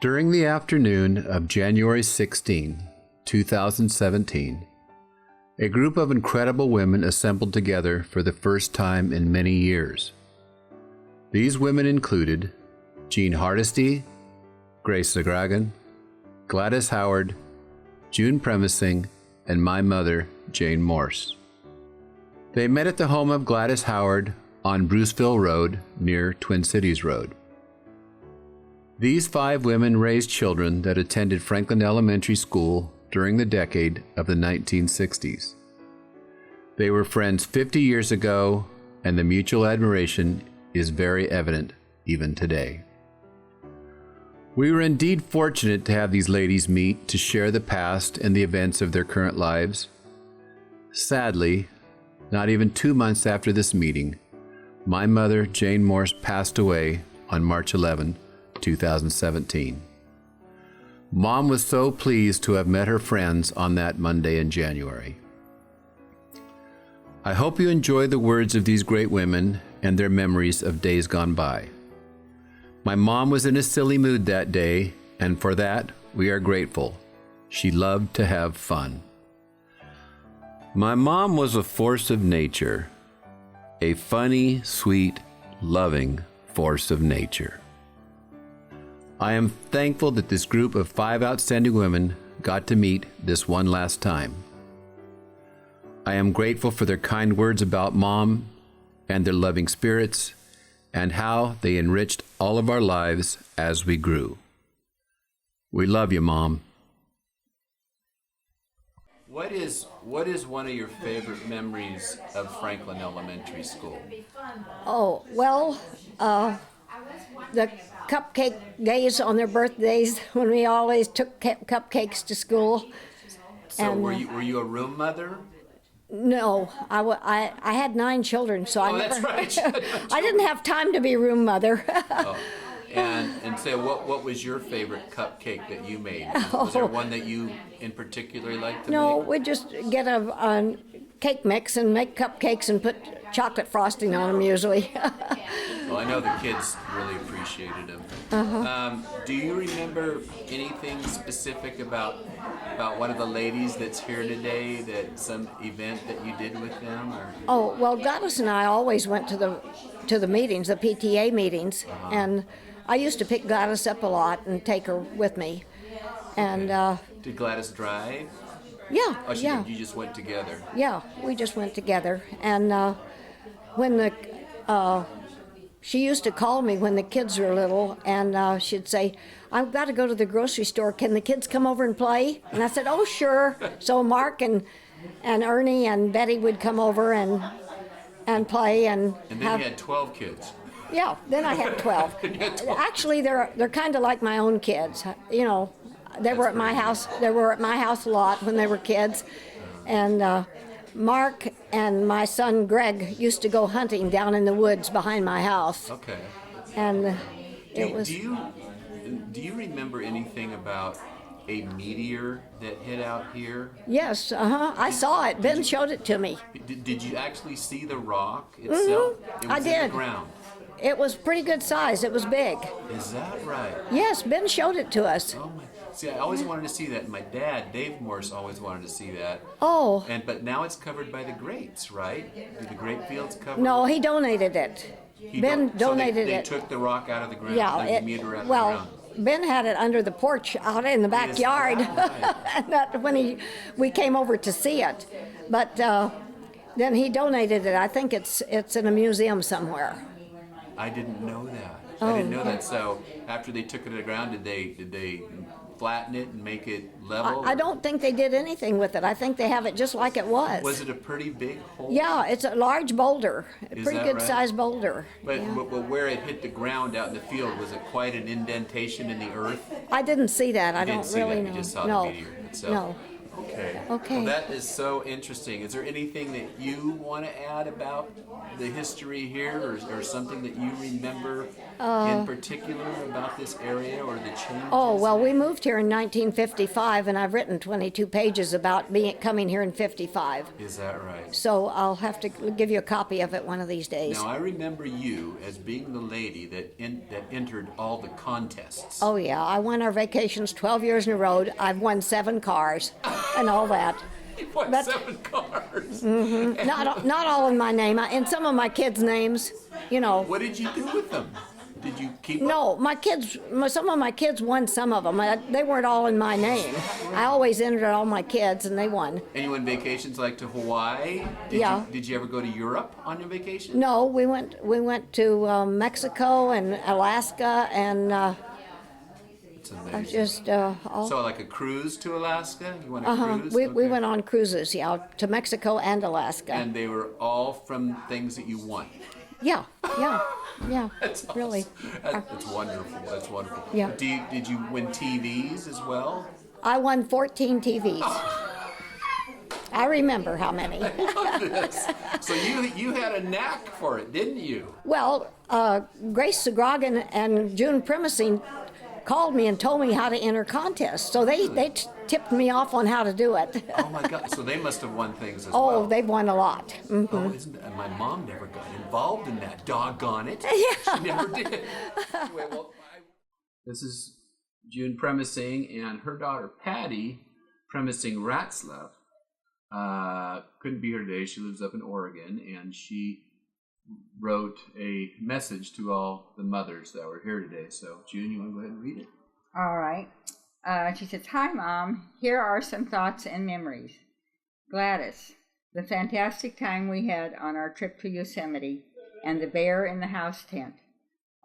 During the afternoon of January 16, 2017, a group of incredible women assembled together for the first time in many years. These women included Jean Hardesty, Grace Zagragan, Gladys Howard, June Premising, and my mother, Jane Morse. They met at the home of Gladys Howard on Bruceville Road near Twin Cities Road. These 5 women raised children that attended Franklin Elementary School during the decade of the 1960s. They were friends 50 years ago, and the mutual admiration is very evident even today. We were indeed fortunate to have these ladies meet to share the past and the events of their current lives. Sadly, not even 2 months after this meeting, my mother, Jane Morse, passed away on March 11, 2017. Mom was so pleased to have met her friends on that Monday in January. I hope you enjoy the words of these great women and their memories of days gone by. My mom was in a silly mood that day, and for that, we are grateful. She loved to have fun. My mom was a force of nature, a funny, sweet, loving force of nature. I am thankful that this group of 5 outstanding women got to meet this one last time. I am grateful for their kind words about Mom and their loving spirits and how they enriched all of our lives as we grew. We love you, Mom. What is one of your favorite memories of Franklin Elementary School? Oh, well, the cupcake days on their birthdays when we always took cupcakes to school. So were you a room mother? No, I had 9 children, so I never. That's right. I didn't have time to be room mother. Oh. And so what was your favorite cupcake that you made? Was there one that you in particular liked to No, make? we'd just get a cake mix and make cupcakes and put chocolate frosting on them usually. Well, I know the kids really appreciated them. Do you remember anything specific about one of the ladies that's here today, that some event that you did with them? Or? Oh, well, Gladys and I always went to the meetings, the PTA meetings, and I used to pick Gladys up a lot and take her with me. And did Gladys drive? Yeah, Oh, she yeah. did. You just went together. Yeah, we just went together. And when she used to call me when the kids were little, and she'd say, "I've got to go to the grocery store. Can the kids come over and play?" And I said, "Oh, sure." So Mark and Ernie and Betty would come over and play and then have. you had 12 kids. Yeah, then I had 12. Actually, they're kind of like my own kids. You know, they were at my house. They were at my house a lot when they were kids, and Mark and my son Greg used to go hunting down in the woods behind my house. Okay. And it was. Do you remember anything about a meteor that hit out here? Yes, I saw it. Ben showed it to me. Did you actually see the rock itself? It was I in did. the ground. It was pretty good size. It was big. Is that right? Yes, Ben showed it to us. Oh my! See, I always wanted to see that. My dad, Dave Morse, always wanted to see that. Oh. But now it's covered by the grapes, right? Do the grape fields cover? No, he donated it. Ben donated they it. took the rock out of the ground. Yeah, the meteor out of the well, ground. Ben had it under the porch out in the backyard. Right? That when we came over to see it, but then he donated it. I think it's in a museum somewhere. I didn't know that. Oh, I didn't know that. So after they took it to the ground, did they flatten it and make it level? I don't think they did anything with it. I think they have it just like it was. Was it a pretty big hole? Yeah, it's a large boulder, a Is pretty that good right? sized boulder. But, Yeah. but where it hit the ground out in the field, was it quite an indentation in the earth? I didn't see that. I You don't didn't see really that. know. You just saw no, the meteor itself. no. Okay. Okay. Well, that is so interesting. Is there anything that you want to add about the history here, or something that you remember in particular about this area or the changes? Oh, well, we moved here in 1955, and I've written 22 pages about coming here in 55. Is that right? So I'll have to give you a copy of it one of these days. Now, I remember you as being the lady that entered all the contests. Oh, yeah. I won our vacations 12 years in a row. I've won 7 cars and all that. You won But- 7 cars. Not all in my name. In some of my kids' names, you know. What did you do with them? Did you keep them? No, some of my kids won some of them. They weren't all in my name. I always entered all my kids, and they won. And you went vacations like to Hawaii? Yeah. Did you ever go to Europe on your vacation? No, we went to Mexico and Alaska, and It's amazing. just all. So like a cruise to Alaska? You went on a cruise? We Okay. went on cruises, yeah, to Mexico and Alaska. And they were all from things that you won. Yeah. That's awesome. Really. That's wonderful. That's wonderful. Yeah. Did you win TVs as well? I won 14 TVs. I remember how many. Yes. So you had a knack for it, didn't you? Well, Grace Segrogan and June Primacy called me and told me how to enter contests. So they tipped me off on how to do it. Oh my God! So they must have won things as well. Oh, they've won a lot. Mhm. Oh, and my mom never got involved in that. Doggone it! Yeah. She never did. Anyway, well, this is June Premising and her daughter Patty Premising Ratzlaff. Couldn't be here today. She lives up in Oregon, and she wrote a message to all the mothers that were here today. So, June, you want to go ahead and read it? All right. She says, "Hi, Mom. Here are some thoughts and memories. Gladys, the fantastic time we had on our trip to Yosemite and the bear in the house tent.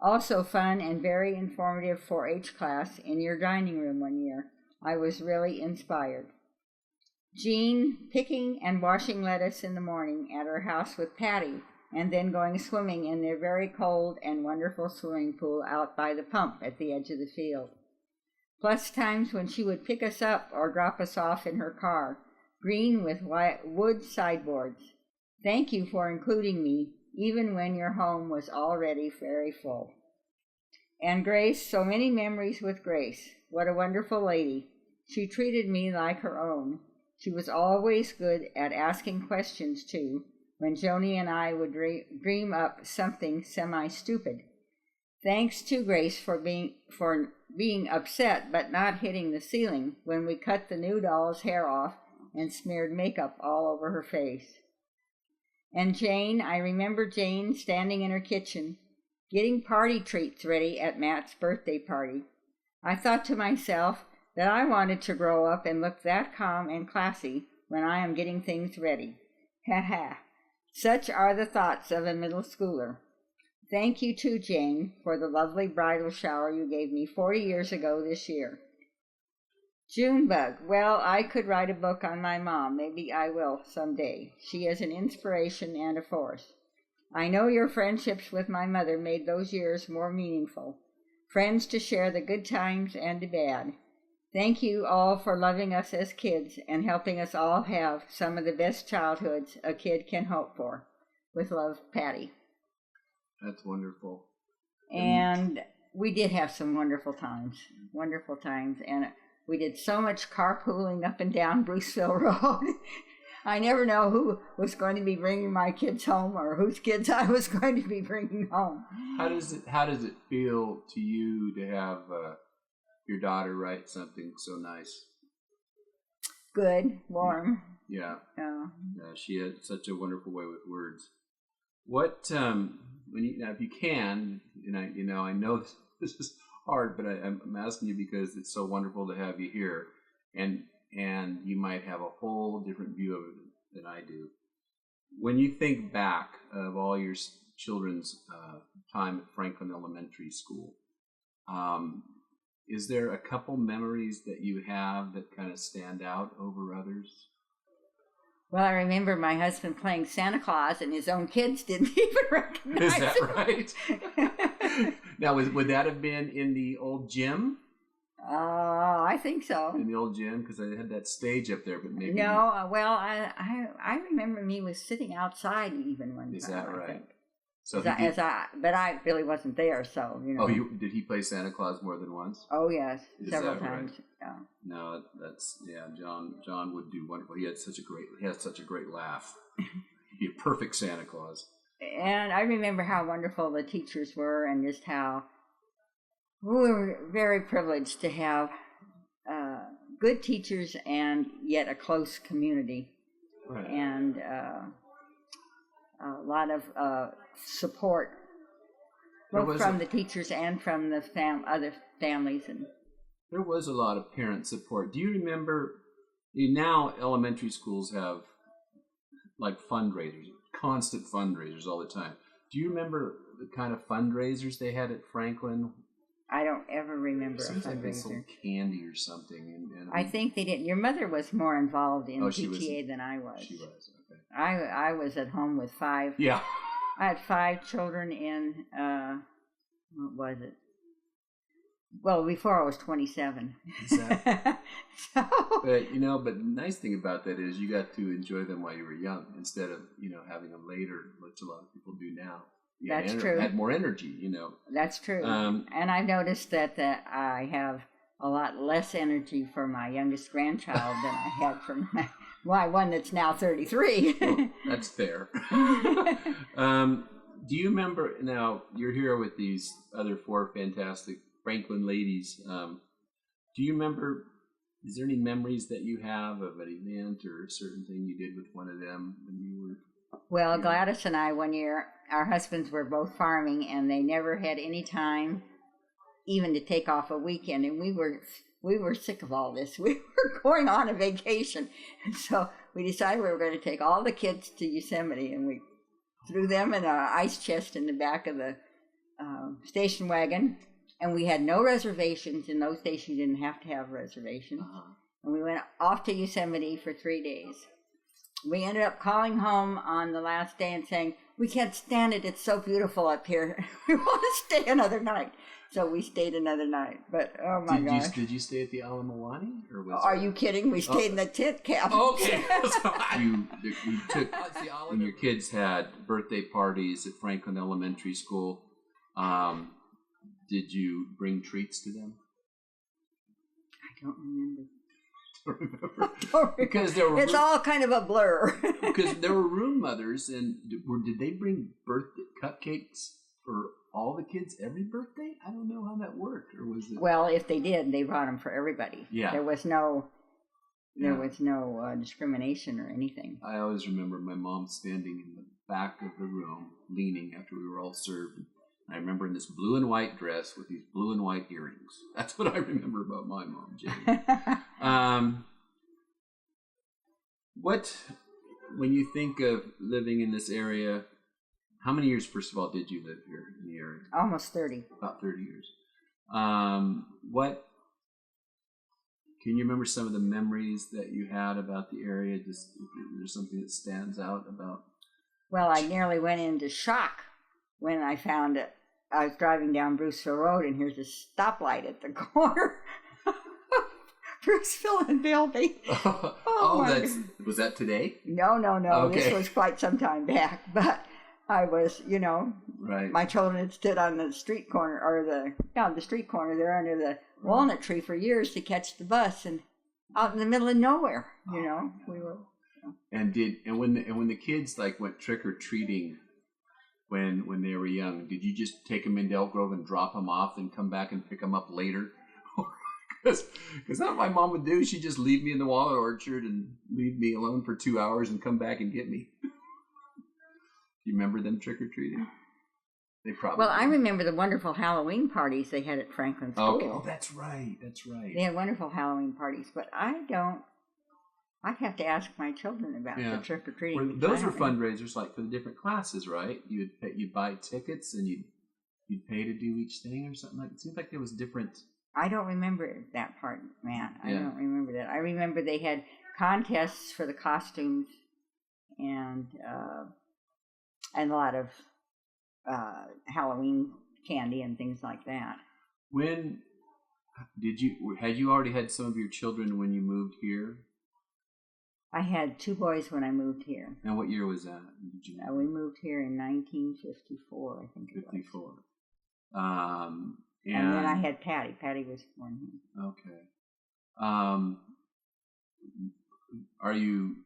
Also fun and very informative 4-H class in your dining room one year. I was really inspired. Jean, picking and washing lettuce in the morning at her house with Patty, and then going swimming in their very cold and wonderful swimming pool out by the pump at the edge of the field. Plus times when she would pick us up or drop us off in her car, green with wood sideboards. Thank you for including me, even when your home was already very full. And Grace, so many memories with Grace. What a wonderful lady. She treated me like her own. She was always good at asking questions, too, when Joni and I would dream up something semi-stupid. Thanks to Grace for being upset but not hitting the ceiling when we cut the new doll's hair off and smeared makeup all over her face. And Jane, I remember Jane standing in her kitchen, getting party treats ready at Matt's birthday party. I thought to myself that I wanted to grow up and look that calm and classy when I am getting things ready. Ha ha. Such are the thoughts of a middle schooler. Thank you too, Jane, for the lovely bridal shower you gave me 40 years ago this year. Junebug, well, I could write a book on my mom. Maybe I will someday. She is an inspiration and a force. I know your friendships with my mother made those years more meaningful. Friends to share the good times and the bad. Thank you all for loving us as kids and helping us all have some of the best childhoods a kid can hope for. With love, Patty." That's wonderful. And we did have some wonderful times, and we did so much carpooling up and down Bruceville Road. I never know who was going to be bringing my kids home or whose kids I was going to be bringing home. How does it feel to you to have your daughter write something so nice? Good, warm. Yeah. Yeah. Yeah, she had such a wonderful way with words. What if you can, and I know this is hard, but I'm asking you because it's so wonderful to have you here, and you might have a whole different view of it than I do. When you think back of all your children's time at Franklin Elementary School, is there a couple memories that you have that kind of stand out over others? Well, I remember my husband playing Santa Claus, and his own kids didn't even recognize Is that him. right? Now, would that have been in the old gym? I think so. in the old gym? Because I had that stage up there, but maybe... No, well, I remember me was sitting outside even one Is time. that I right? think. So but I really wasn't there, so you know. Oh, did he play Santa Claus more than once? Oh yes, Is several that times. right? Yeah. No, that's John would do wonderful. He had such a great laugh. He'd be a perfect Santa Claus. And I remember how wonderful the teachers were, and just how we were very privileged to have good teachers and yet a close community, Right. and a lot of support, both from the teachers and from the other families. And there was a lot of parent support. Do you remember? Now elementary schools have like fundraisers, constant fundraisers all the time. Do you remember the kind of fundraisers they had at Franklin? I don't ever remember a Seems like they fundraiser. sold candy or something. And I think they did. Your mother was more involved in she PTA than I was. She was, okay. I was at home with 5. Yeah. I had 5 children in, what was it? Well, before I was 27. Exactly. So, But the nice thing about that is you got to enjoy them while you were young instead of, having them later, which a lot of people do now. That's true. Had more energy, That's true. And I've noticed that I have a lot less energy for my youngest grandchild than I had for my one that's now 33. Well, that's fair. Do you remember, now you're here with these other 4 fantastic Franklin ladies. Do you remember, is there any memories that you have of an event or a certain thing you did with one of them when you were... Well, Gladys and I, one year, our husbands were both farming, and they never had any time even to take off a weekend, and we were sick of all this. We were going on a vacation, and so we decided we were going to take all the kids to Yosemite, and we threw them in an ice chest in the back of the station wagon, and we had no reservations. In those days, you didn't have to have reservations. And we went off to Yosemite for 3 days. We ended up calling home on the last day and saying, we can't stand it. It's so beautiful up here. We want to stay another night. So we stayed another night. But, oh, my gosh. Did you stay at the Alamawani? Are you kidding? We stayed in the tent cabin. Okay. you took, when your kids had birthday parties at Franklin Elementary School, did you bring treats to them? I don't remember. Because there were it's all kind of a blur. Because there were room mothers, and did they bring birthday cupcakes for all the kids every birthday? I don't know how that worked, or was it? Well, if they did, they brought them for everybody. Yeah, there was no discrimination or anything. I always remember my mom standing in the back of the room, leaning after we were all served. I remember in this blue and white dress with these blue and white earrings. That's what I remember about my mom, Jane. When you think of living in this area, how many years, first of all, did you live here in the area? Almost 30. About 30 years. Can you remember some of the memories that you had about the area? Just if there's something that stands out about? Well, I nearly went into shock when I found it. I was driving down Bruceville Road, and here's a stoplight at the corner. Bruceville and Bilby. Was that today? No. Okay. This was quite some time back, but I was, right. My children had stood on the street corner, or the street corner there under the walnut tree for years to catch the bus, and out in the middle of nowhere, we were. And when the kids went trick or treating. When they were young, did you just take them into Elk Grove and drop them off and come back and pick them up later? Because that's what my mom would do. She'd just leave me in the walnut orchard and leave me alone for 2 hours and come back and get me. Do you remember them trick-or-treating? They probably Well, I remember the wonderful Halloween parties they had at Franklin School. Okay. Oh, that's right. They had wonderful Halloween parties, but I'd have to ask my children about the trick-or-treating. Those were fundraisers for the different classes, right? You'd buy tickets and you'd pay to do each thing or something like that. It seems like there was different. I don't remember that part, Matt. I don't remember that. I remember they had contests for the costumes and a lot of Halloween candy and things like that. Had you already had some of your children when you moved here? I had 2 boys when I moved here. And what year was that? We moved here in 1954, I think it was. 54. And then I had Patty. Patty was born here. Okay. Are you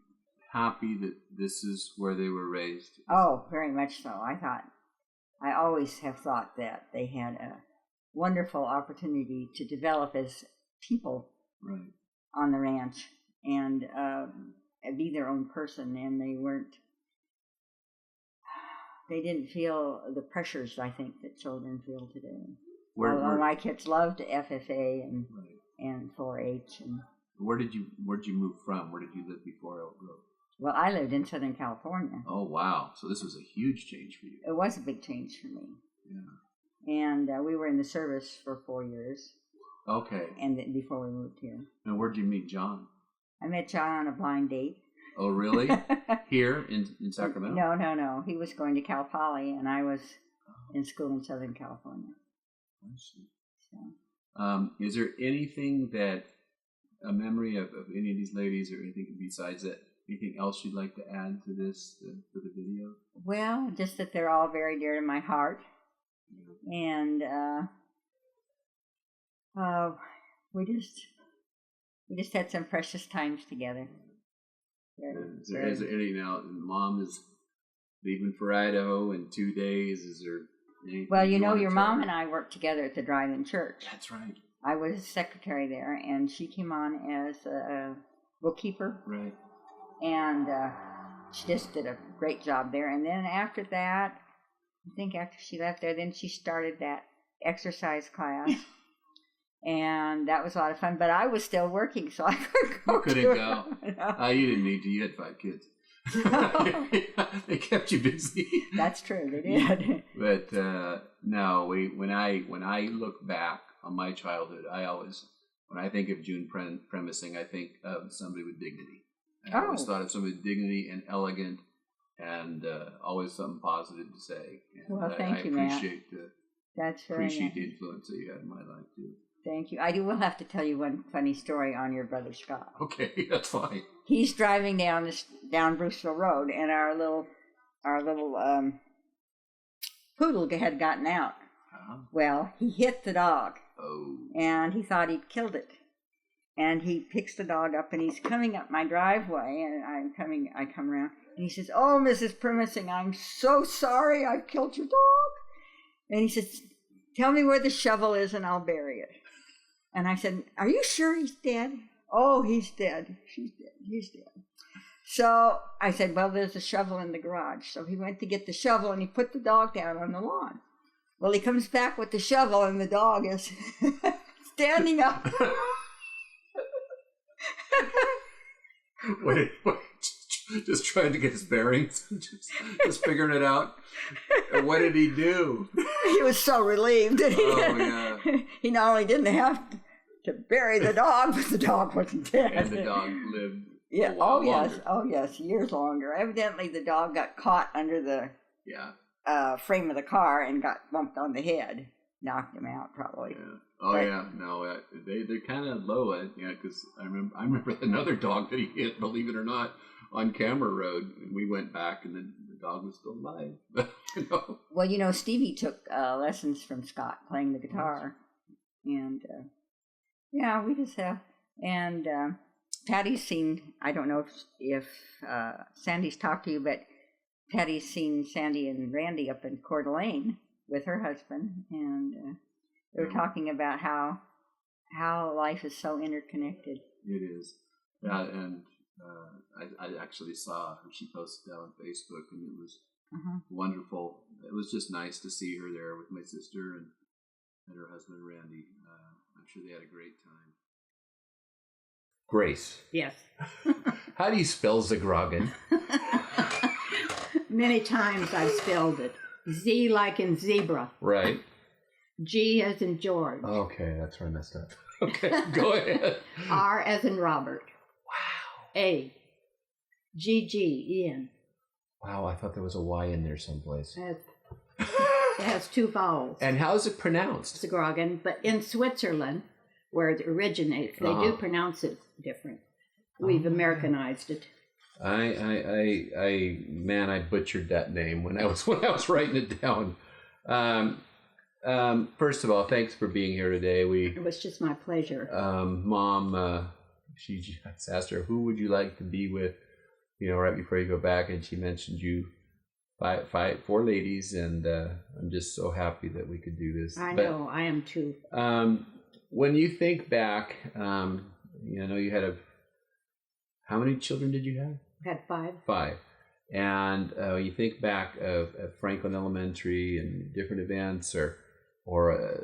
happy that this is where they were raised? Oh, very much so. I always have thought that they had a wonderful opportunity to develop as people on the ranch and be their own person, and they didn't feel the pressures, I think, that children feel today. Although my kids loved FFA and 4-H. And where did you move from? Where did you live before Elk Grove? Well, I lived in Southern California. Oh, wow. So this was a huge change for you. It was a big change for me. Yeah. And we were in the service for 4 years. Okay. And before we moved here. And where did you meet John? I met John on a blind date. Oh, really? Here in Sacramento? No. He was going to Cal Poly, and I was in school in Southern California. I see. So. Is there anything a memory of any of these ladies or anything besides that? Anything else you'd like to add to this, for the video? Well, just that they're all very dear to my heart. Yeah. And we just had some precious times together. Is there any now? Mom is leaving for Idaho in 2 days. Is there anything? Well, your mom and I worked together at the drive-in church. That's right. I was a secretary there, and she came on as a bookkeeper. Right. And she just did a great job there. And then after that, I think after she left there, then she started that exercise class. And that was a lot of fun. But I was still working, so I couldn't go. You couldn't go. No. You didn't need to. You had 5 kids. They kept you busy. That's true. They did. But no, when I look back on my childhood, when I think of June premising, I think of somebody with dignity. I always thought of somebody with dignity and elegant, and always something positive to say. And well, thank you, Matt. That's very appreciate nice. The influence that you had in my life too. Thank you. I will have to tell you one funny story on your brother Scott. Okay, that's fine. He's driving down Bruceville Road, and our little poodle had gotten out. Uh-huh. Well, he hit the dog. Oh. And he thought he'd killed it. And he picks the dog up, and he's coming up my driveway, and I come around, and he says, "Oh, Mrs. Primising, I'm so sorry I killed your dog." And he says, "Tell me where the shovel is, and I'll bury it." And I said, "Are you sure he's dead?" "Oh, he's dead. He's dead." So I said, "Well, there's a shovel in the garage." So he went to get the shovel, and he put the dog down on the lawn. Well, he comes back with the shovel, and the dog is standing up. Wait, just trying to get his bearings, just figuring it out. And what did he do? He was so relieved that he not only didn't have to bury the dog, but the dog wasn't dead. And the dog lived. Yeah. A while longer. Oh yes, years longer. Evidently, the dog got caught under the frame of the car and got bumped on the head, knocked him out probably. Yeah. Oh yeah, no, they're kind of low, because I remember another dog that he hit, believe it or not, on Camera Road, and we went back, and then the dog was still alive. Well, Stevie took lessons from Scott playing the guitar, and we just have, and Patty's seen. I don't know if Sandy's talked to you, but Patty's seen Sandy and Randy up in Coeur d'Alene with her husband, and. They were talking about how life is so interconnected. It is. Yeah, and I actually saw her. She posted that on Facebook, and it was wonderful. It was just nice to see her there with my sister and her husband, Randy. I'm sure they had a great time. Grace. Yes. How do you spell Zagragan? Many times I've spelled it. Z like in zebra. Right. G as in George. Okay, that's where I messed up. Okay, go ahead. R as in Robert. Wow. A. G-G-E-N. Wow, I thought there was a Y in there someplace. It has 2 vowels. And how is it pronounced? Zagragan, but in Switzerland, where it originates. They do pronounce it different. We've Americanized it. I butchered that name when I was writing it down. First of all, thanks for being here today. It was just my pleasure. Mom, she just asked her, who would you like to be with, right before you go back, and she mentioned you, four ladies, and I'm just so happy that we could do this. I know, I am too. When you think back, you had how many children did you have? I had 5. 5. And you think back of Franklin Elementary and different events or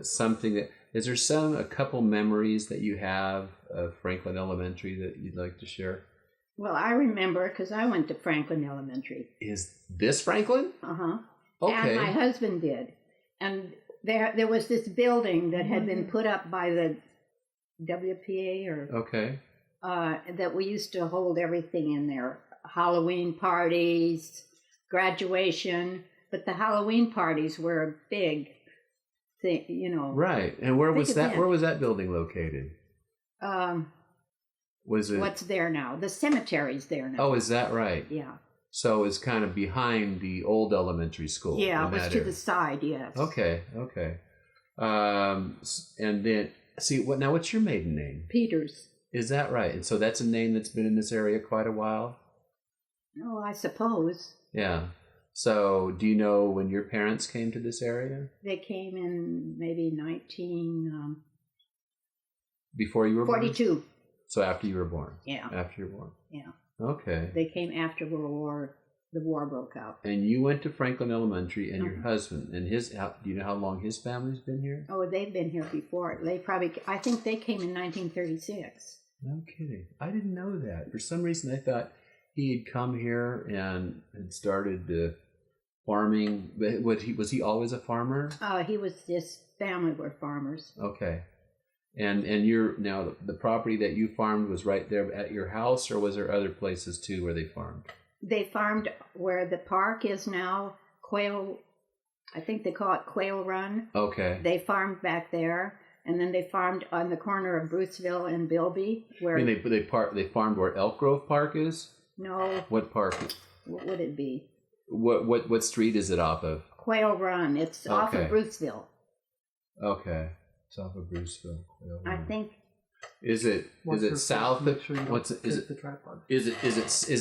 something is there a couple memories that you have of Franklin Elementary that you'd like to share? Well, I remember because I went to Franklin Elementary. Is this Franklin? Uh-huh. Okay. And my husband did. And there was this building that had been put up by the WPA Okay. That we used to hold everything in there. Halloween parties, graduation, but the Halloween parties were a big thing, Right. And where was that? event. Where was that building located? Was it? What's there now? The cemetery's there now. Oh, is that right? Yeah. So it's kind of behind the old elementary school. Yeah, in it was that to area. the side, yes. Okay. And then what's your maiden name? Peters. Is that right? And so that's a name that's been in this area quite a while? Oh, I suppose. Yeah. So do you know when your parents came to this area? They came in maybe Before you were born? 1942. So after you were born? Yeah. After you were born. Yeah. Okay. They came after the war broke out. And you went to Franklin Elementary, and your husband, and do you know how long his family's been here? Oh, they've been here before. I think they came in 1936. No kidding. I didn't know that. For some reason, I thought he had come here and had started farming. Was he always a farmer? His family were farmers. Okay. And you're now the property that you farmed was right there at your house, or was there other places too where they farmed? They farmed where the park is now, Quail. I think they call it Quail Run. Okay. They farmed back there, and then they farmed on the corner of Bruceville and Bilby. Where I mean, they farmed where Elk Grove Park is. No. What park? What would it be? What street is it off of? Quail Run. It's off of Bruceville. Okay. It's off of Bruceville. I think. Is it south of is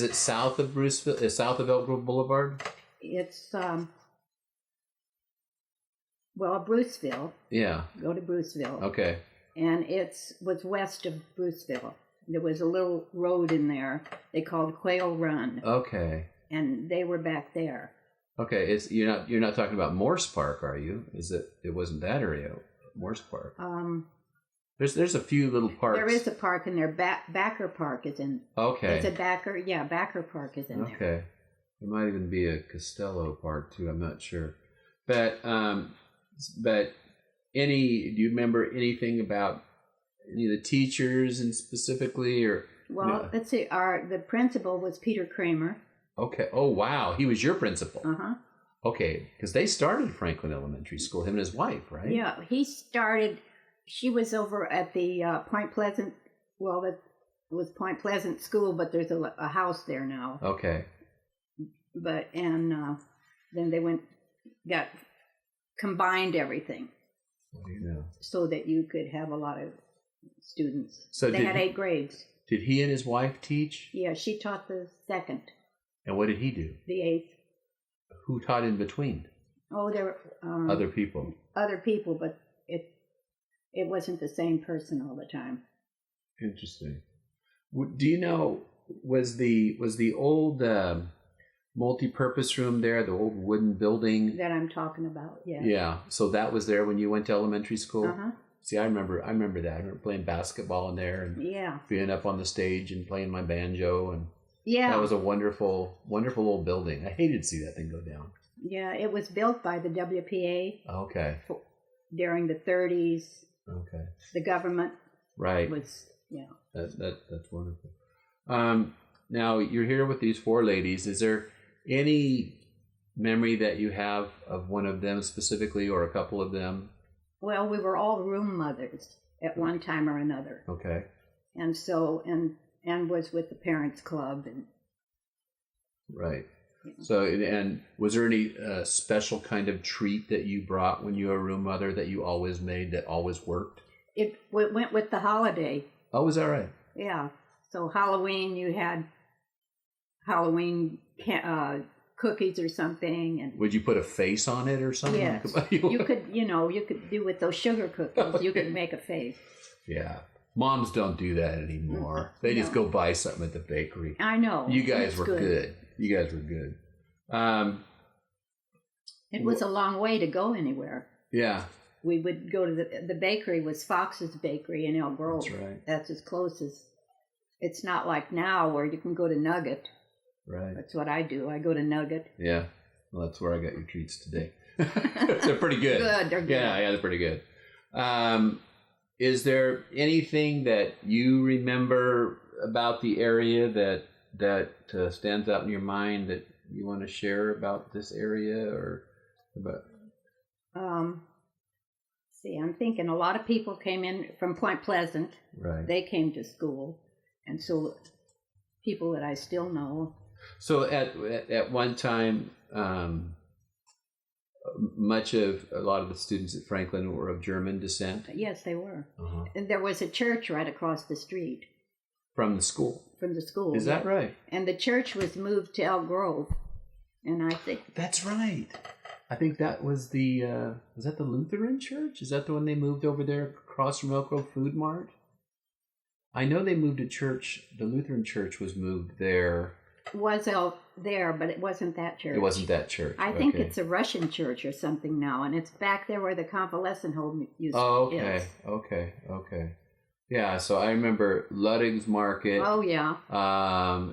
it south of Bruceville? Is south of Elk Grove Boulevard? It's Bruceville. Yeah. Go to Bruceville. Okay. And was west of Bruceville. There was a little road in there they called Quail Run. Okay. And they were back there. Okay. You're not talking about Morse Park, are you? It wasn't that area, Morse Park. There's a few little parks. There is a park in there. Backer Park is in. Okay. It's a Backer. Yeah, Backer Park is in there. Okay. There might even be a Costello Park too. I'm not sure. But do you remember anything about any of the teachers and specifically, or? Well, let's see. The principal was Peter Kramer. Okay. Oh wow, he was your principal. Uh-huh. Okay, because they started Franklin Elementary School, him and his wife, right? Yeah, he started. She was over at the Point Pleasant. Well, it was Point Pleasant School, but there's a house there now. Okay. But then they got combined everything. What do you know? So that you could have a lot of students. So they had 8 grades. Did he and his wife teach? Yeah, she taught the 2nd. And what did he do? The 8th. Who taught in between? Oh, there were other people. Other people, but it wasn't the same person all the time. Interesting. Do you know, was the old multi-purpose room there, the old wooden building that I'm talking about? Yeah. Yeah. So that was there when you went to elementary school. Uh-huh. See, I remember that. I remember playing basketball in there and being up on the stage and playing my banjo, and that was a wonderful, wonderful old building. I hated to see that thing go down. Yeah, it was built by the WPA. Okay. During the 30s. Okay. The government. Right. Was That's wonderful. Now you're here with these 4 ladies. Is there any memory that you have of one of them specifically, or a couple of them? Well, we were all room mothers. at one time or another. Okay. And so, and was with the parents club. And Right. So, and was there any special kind of treat that you brought when you were a room mother that you always made that always worked? it went with the holiday. Oh, was that right? Yeah. So Halloween, you had Halloween cookies or something, and Would you put a face on it or something? yes, you could do with those sugar cookies. You could make a face. Yeah. Moms don't do that anymore. They just No. go buy something at the bakery. I know. You guys It's were good. You guys were good. It was a long way to go anywhere. Yeah. We would go to the bakery was Fox's Bakery in Elk Grove. That's right. That's as close as. It's not like now where you can go to Nugget. Right. That's what I do. I go to Nugget. Yeah. Well, that's where I got your treats today. They're pretty good. Good. They're good. Yeah, they're pretty good. Is there anything that you remember about the area that stands out in your mind that you want to share about this area or about? See, I'm thinking a lot of people came in from Point Pleasant. Right. They came to school, and so people that I still know. So at one time, a lot of the students at Franklin were of German descent. Yes, they were. Uh-huh. And there was a church right across the street From the school. from the school. Is that right? And the church was moved to Elk Grove, and I think That's right. I think that was was that the Lutheran church? Is that the one they moved over there across from Elk Grove Food Mart? I know they moved a church. The Lutheran church was moved there. was out there, but it wasn't that church. It wasn't that church. I think Okay. it's a Russian church or something now, and it's back there where the convalescent home used Oh, is. okay. Yeah, so I remember Luddig's Market. Oh, yeah.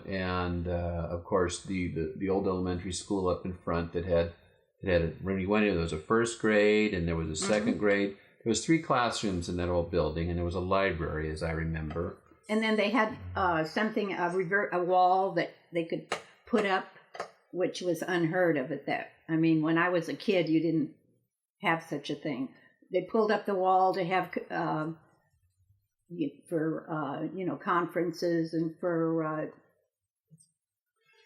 And of course the old elementary school up in front that had when you went in, there was a first grade and there was a second grade. There was 3 classrooms in that old building, and there was a library, as I remember. And then they had a wall that they could put up, which was unheard of at that. I mean, when I was a kid, you didn't have such a thing. They pulled up the wall to have for conferences and for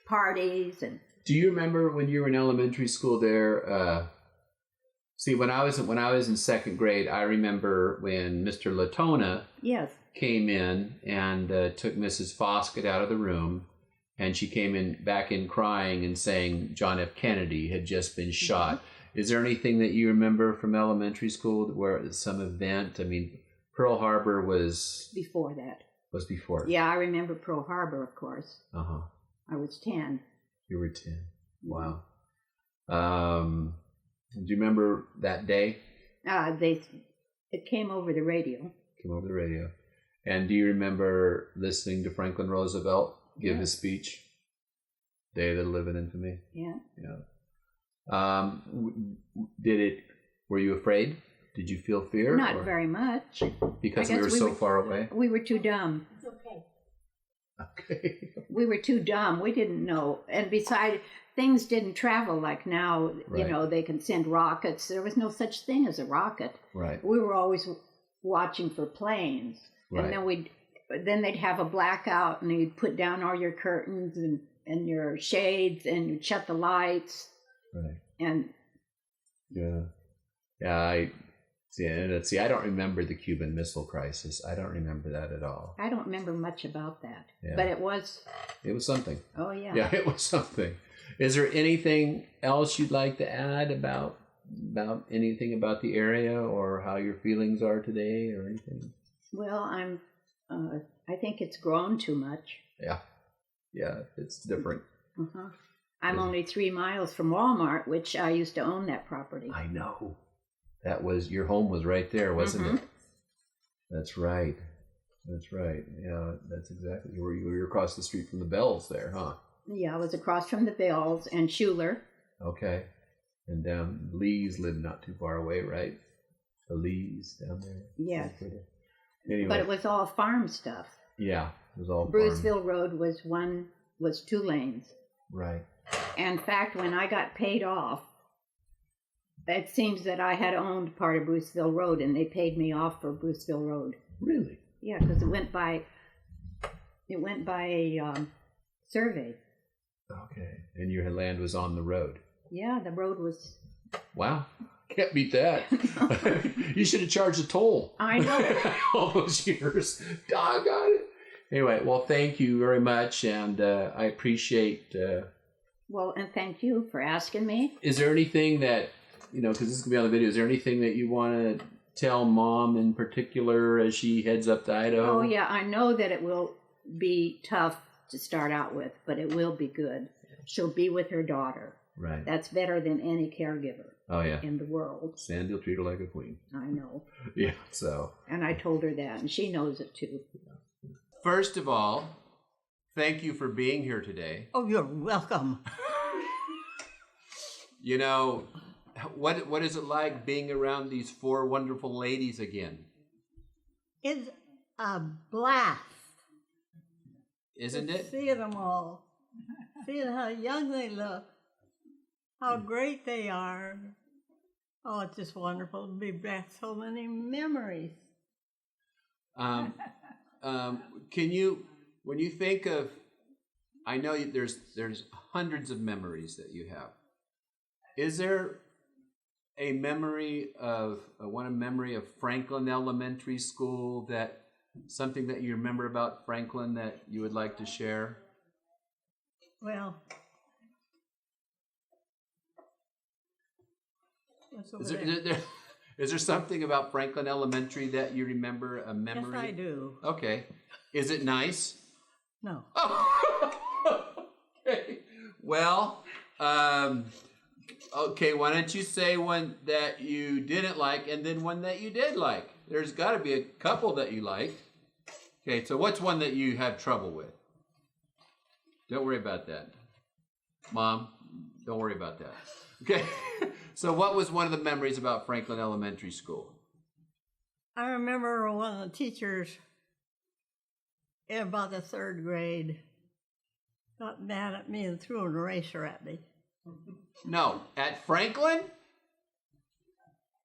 parties. And Do you remember when you were in elementary school there? See, when I was in second grade, I remember when Mr. Latona yes, came in and took Mrs. Foskett out of the room, and she came back in crying and saying John F. Kennedy had just been shot. Is there anything that you remember from elementary school where some event? I mean, Pearl Harbor was before that. Was before. Yeah, I remember Pearl Harbor, of course. Uh-huh. I was 10. You were 10. Wow. Do you remember that day? It came over the radio. Came over the radio. And do you remember listening to Franklin Roosevelt give his speech? Day That'll Live in Infamy. Yeah. Yeah. Were you afraid? Did you feel fear? Not very much. Because I we guess were so far away? We were too dumb. Okay. We were too dumb. We didn't know. And besides, things didn't travel like now. Right. You know, they can send rockets. There was no such thing as a rocket. Right. We were always watching for planes. Right. And then they'd have a blackout, and you'd put down all your curtains and your shades, and you'd shut the lights. Right. And Yeah. I I don't remember the Cuban Missile Crisis. I don't remember that at all. I don't remember much about that. Yeah. But it was. It was something. Oh, yeah. Yeah, it was something. Is there anything else you'd like to add about anything about the area or how your feelings are today or anything? Well, I think it's grown too much. Yeah, it's different. Uh-huh. I'm Yeah. only 3 miles from Walmart, which I used to own that property. I know. That was your home was right there, wasn't it? That's right. Yeah, that's exactly. You were across the street from the Bells there, huh? Yeah, I was across from the Bells and Schuler. Okay. And down Lee's lived not too far away, right? The Lee's down there. Yes. Anyway. But it was all farm stuff. Yeah, it was all farm. Bruceville Road was 2 lanes. Right. In fact, when I got paid off, it seems that I had owned part of Bruceville Road, and they paid me off for Bruceville Road. Really? Yeah, because it went by a survey. Okay. And your land was on the road. Yeah, the road was. Wow. Can't beat that. You should have charged a toll. I know. All those years. Doggone it. Anyway, well, thank you very much, and I appreciate. Well, and thank you for asking me. Is there anything that, because this is going to be on the video, is there anything that you want to tell Mom in particular as she heads up to Idaho? Oh, yeah, I know that it will be tough to start out with, but it will be good. She'll be with her daughter. Right. That's better than any caregiver in the world. Sandy will treat her like a queen. I know. Yeah, so. And I told her that, and she knows it too. First of all, thank you for being here today. Oh, you're welcome. What is it like being around these four wonderful ladies again? It's a blast. Isn't it? Seeing them all. Seeing how young they look. How great they are. Oh, it's just wonderful to be back. So many memories. Can you, when you think of, I know there's hundreds of memories that you have. Is there a memory of Franklin Elementary School, that something that you remember about Franklin that you would like to share? Well, what's over there? Is there something about Franklin Elementary that you remember, a memory? Yes, I do. Okay. Is it nice? No. Oh. Okay. Well, okay, why don't you say one that you didn't like and then one that you did like? There's got to be a couple that you liked. Okay, so what's one that you have trouble with? Don't worry about that. Mom, don't worry about that. Okay. So what was one of the memories about Franklin Elementary School? I remember one of the teachers in about the third grade got mad at me and threw an eraser at me. No, at Franklin?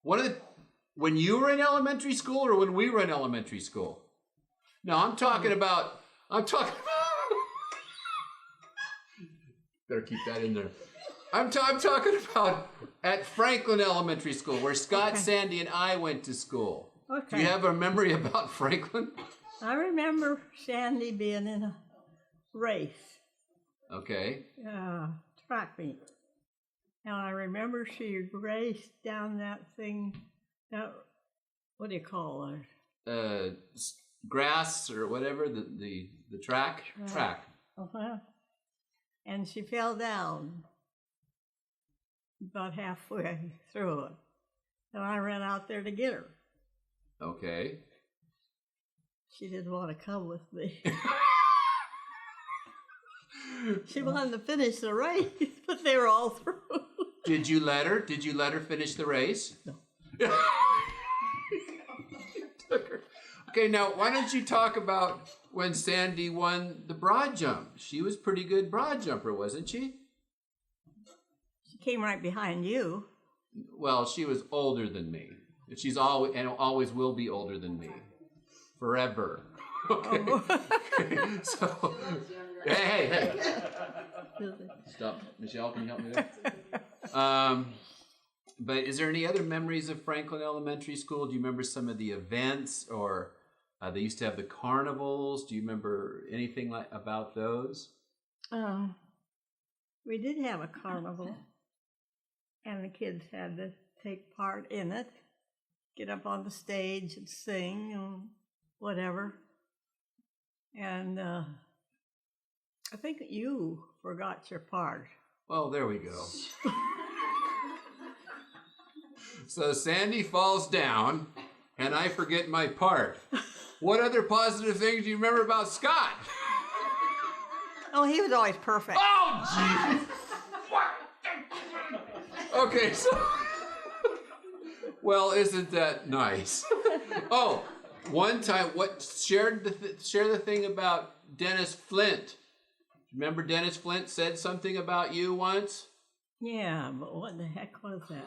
When you were in elementary school or when we were in elementary school? No, I'm talking about better keep that in there. I'm talking about at Franklin Elementary School, where Scott, Sandy, and I went to school. Okay. Do you have a memory about Franklin? I remember Sandy being in a race, Okay. track meet. And I remember she raced down that thing, what do you call it? Grass or whatever, the track? Track. Uh-huh. And she fell down about halfway through it. And I ran out there to get her. Okay. She didn't want to come with me. She wanted to finish the race, but they were all through. Did you let her? Did you let her finish the race? No. Took her. Okay, now why don't you talk about when Sandy won the broad jump? She was pretty good broad jumper, wasn't she? She came right behind you. Well, she was older than me. She's always will be older than me, forever. Okay. Okay. So, hey. Stop, Michelle. Can you help me there? But is there any other memories of Franklin Elementary School? Do you remember some of the events, or they used to have the carnivals? Do you remember anything about those? We did have a carnival, and the kids had to take part in it, get up on the stage and sing and whatever. And I think you forgot your part. Well, there we go. So Sandy falls down, and I forget my part. What other positive things do you remember about Scott? Oh, he was always perfect. Oh, jeez. Okay, so... Well, isn't that nice? Oh, one time, share the thing about Dennis Flint. Remember Dennis Flint said something about you once? Yeah, but what the heck was that?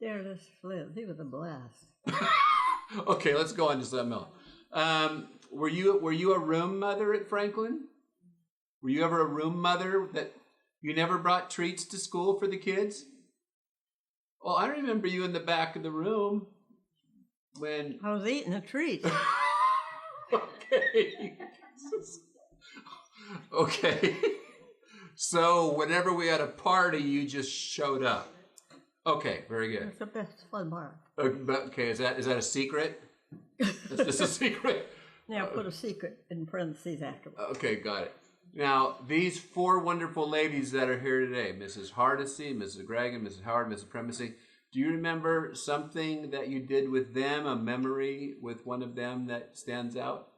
Dear this Flint, he was a blast. Okay, let's go on to something else. Were you a room mother at Franklin? Were you ever a room mother that you never brought treats to school for the kids? Well, I remember you in the back of the room when... I was eating a treat. Okay. Okay. So whenever we had a party, you just showed up. Okay, very good. It's the best fun part. Okay, is that a secret? That's just a secret? Now put a secret in parentheses afterwards. Okay, got it. Now, these four wonderful ladies that are here today, Mrs. Hardesty, Mrs. Gregan, Mrs. Howard, Mrs. Premisy, do you remember something that you did with them, a memory with one of them that stands out?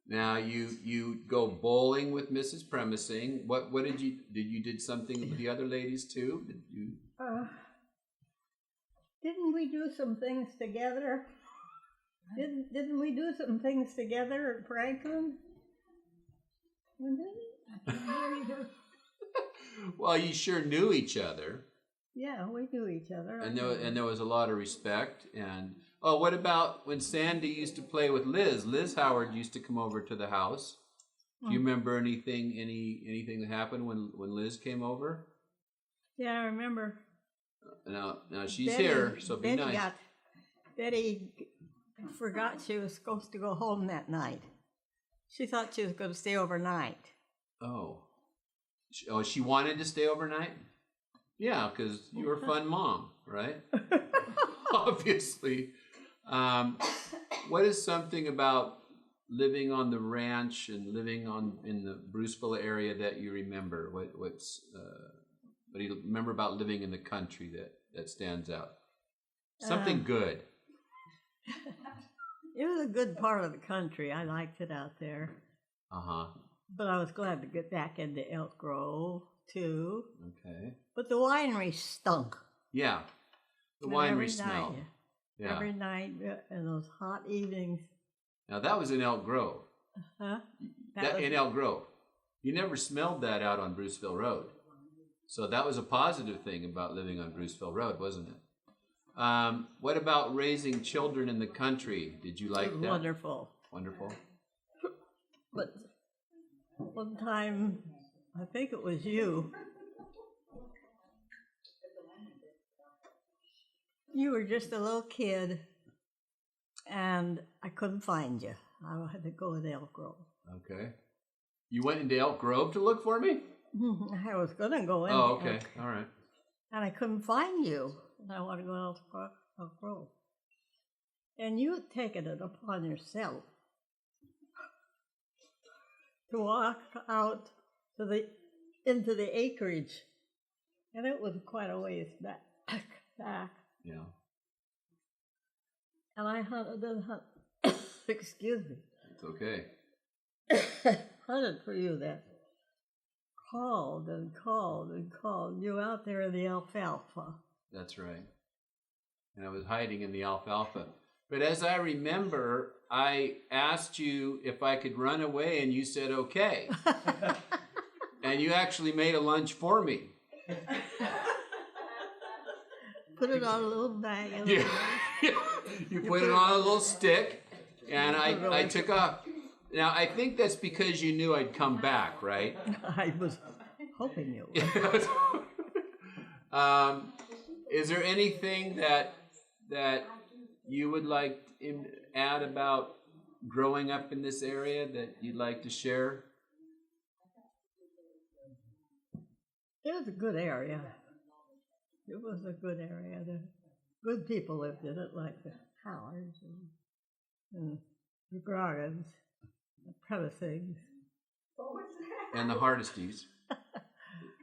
Now, you go bowling with Mrs. Premising. What did you did something with the other ladies too? Did you? Didn't we do some things together? Didn't we do some things together at Franklin? Well, you sure knew each other. Yeah, we knew each other. And there was a lot of respect. And what about when Sandy used to play with Liz? Liz Howard used to come over to the house. Do you remember anything that happened when Liz came over? Yeah, I remember. Now she's here, so be nice. Betty forgot she was supposed to go home that night. She thought she was going to stay overnight. Oh, she wanted to stay overnight? Yeah, because you were a fun mom, right? Obviously. What is something about living on the ranch and living in the Bruceville area that you remember? What do you remember about living in the country that stands out? Something good. It was a good part of the country. I liked it out there. Uh-huh. But I was glad to get back into Elk Grove, too. Okay. But the winery stunk. Yeah. The winery smell. Yeah. Every night in those hot evenings. Now, that was in Elk Grove. Huh? In Elk Grove. You never smelled that out on Bruceville Road. So that was a positive thing about living on Bruceville Road, wasn't it? What about raising children in the country? Did you like that? Wonderful. Wonderful. But one time, I think it was you. You were just a little kid, and I couldn't find you. I had to go to Elk Grove. Okay. You went into Elk Grove to look for me? I was going to go in. Oh, okay. All right. And I couldn't find you. And I wanted to go to Elk Grove. And you had taken it upon yourself to walk out into the acreage. And it was quite a ways back. Yeah. And I hunted and hunted. Excuse me. It's okay. Hunted for you then. Called and called and called. You out there in the alfalfa. That's right. And I was hiding in the alfalfa. But as I remember, I asked you if I could run away, and you said okay. And you actually made a lunch for me. Put it on a little bag. Yeah. You put it on a little stick, and I took off. Now, I think that's because you knew I'd come back, right? I was hoping you would. Is there anything that you would like to add about growing up in this area that you'd like to share? It was a good area. It was a good area. The good people lived in it, like the Howards and the Groggans, the Premisings. And the Hardesties.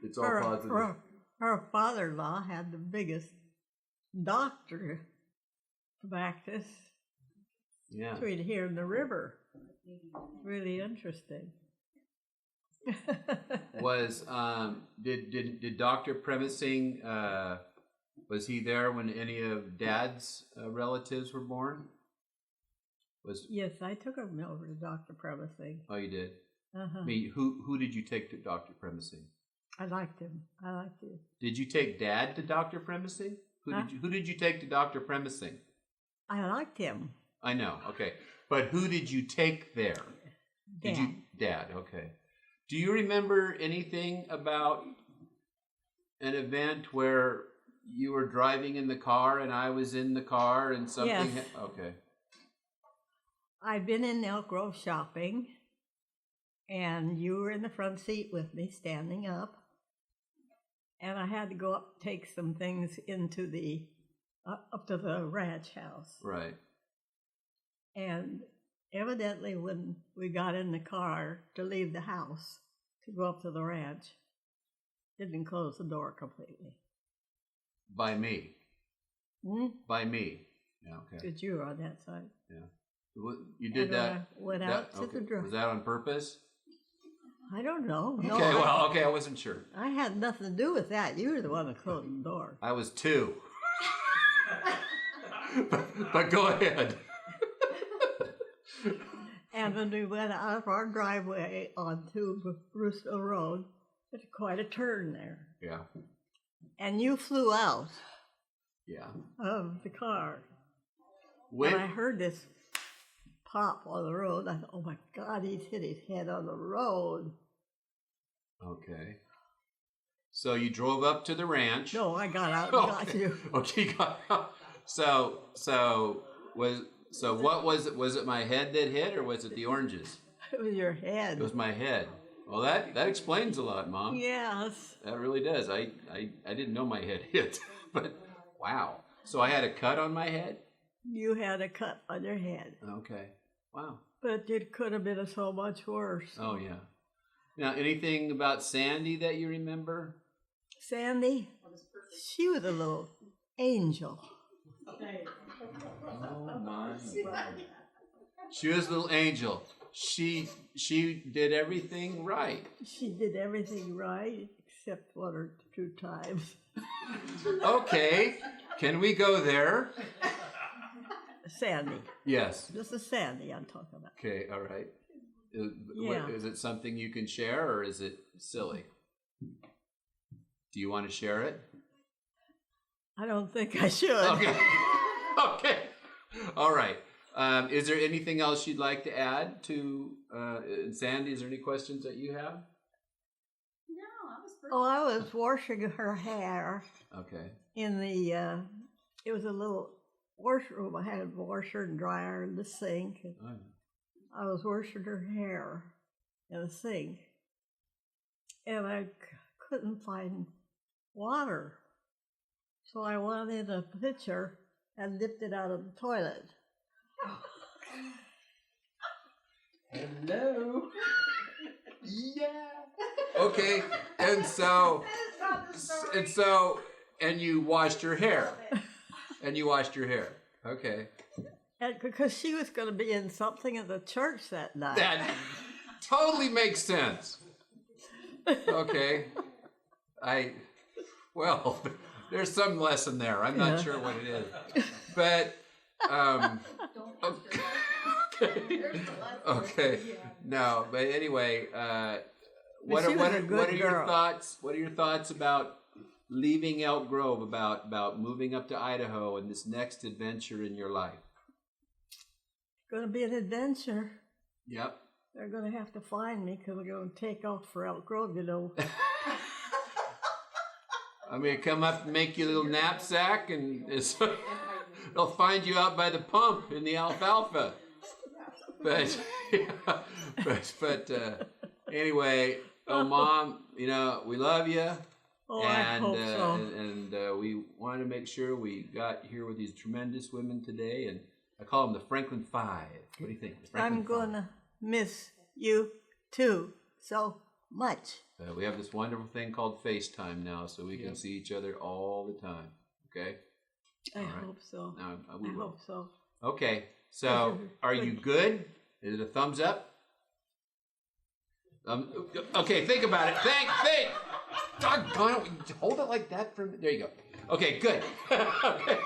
It's all positive. Her father-in-law had the biggest doctor practice between here and the river. Really interesting. Was did Dr. Premising was he there when any of Dad's relatives were born? Yes, I took him over to Dr. Premising. Oh, you did? I mean, who did you take to Dr. Premising? I liked him. I liked him. Did you take Dad to Dr. Premising? Who did you take to Dr. Premising? I liked him. I know, okay. But who did you take there? Dad. Dad, okay. Do you remember anything about an event where you were driving in the car and I was in the car and something? Yes. Okay. I'd been in Elk Grove shopping, and you were in the front seat with me, standing up. And I had to go up, take some things into the, up to the ranch house. Right. And evidently when we got in the car to leave the house to go up to the ranch, didn't close the door completely. By me. By me. Yeah, okay. Because you were on that side. Yeah. You did And that? I went out to the door. Was that on purpose? I don't know. No, Okay, well, okay, I wasn't sure. I had nothing to do with that. You were the one that closed the door. I was 2. but go ahead. And when we went out of our driveway onto Brewsville Road, there's quite a turn there. Yeah. And you flew out Yeah. of the car. When When I heard this pop on the road, I thought, oh my God, he's hit his head on the road. Okay. So you drove up to the ranch. No, I got out and got you. Okay, you got out. So what was it? Was it my head that hit, or was it the oranges? It was your head. It was my head. Well, that explains a lot, Mom. Yes. That really does. I didn't know my head hit, but wow. So I had a cut on my head? You had a cut on your head. Okay. Wow. But it could have been so much worse. Oh, yeah. Now, anything about Sandy that you remember? Sandy, she was a little angel. Oh, my. She was a little angel. She did everything right. She did everything right except 1 or 2 times. Okay. Can we go there? Sandy. Yes. This is Sandy I'm talking about. Okay, all right. Yeah. Is it something you can share, or is it silly? Do you want to share it? I don't think I should. Okay. Okay. All right. Is there anything else you'd like to add to Sandy? Is there any questions that you have? Oh, I was washing her hair Okay. in the, it was a little washroom. I had a washer and dryer in the sink. And Oh, yeah. I was washing her hair in the sink. And I couldn't find water. So I went in a pitcher and dipped it out of the toilet. Hello. Yeah. Okay. And you washed your hair. Okay. And because she was going to be in something at the church that night. That totally makes sense. Okay. Well, there's some lesson there. I'm not sure what it is. But, okay. No, but anyway, what are your thoughts? What are your thoughts about leaving Elk Grove, about moving up to Idaho and this next adventure in your life? Going to be an adventure. Yep. They're going to have to find me because we're going to take off for Elk Grove, you know. I'm going to come up and make you a little knapsack, and they'll find you out by the pump in the alfalfa. But anyway, oh, Mom, we love you. Oh, and, I hope so. And we wanted to make sure we got here with these tremendous women today, and I call them the Franklin Five. What do you think? I'm going to miss you too so much. We have this wonderful thing called FaceTime now, so we can see each other all the time. Okay? I hope so. No, I we will. hope so. Okay, so are you good? Is it a thumbs up? Okay, think about it. Think. Doggone it. Hold it like that for a minute. There you go. Okay, good. Okay.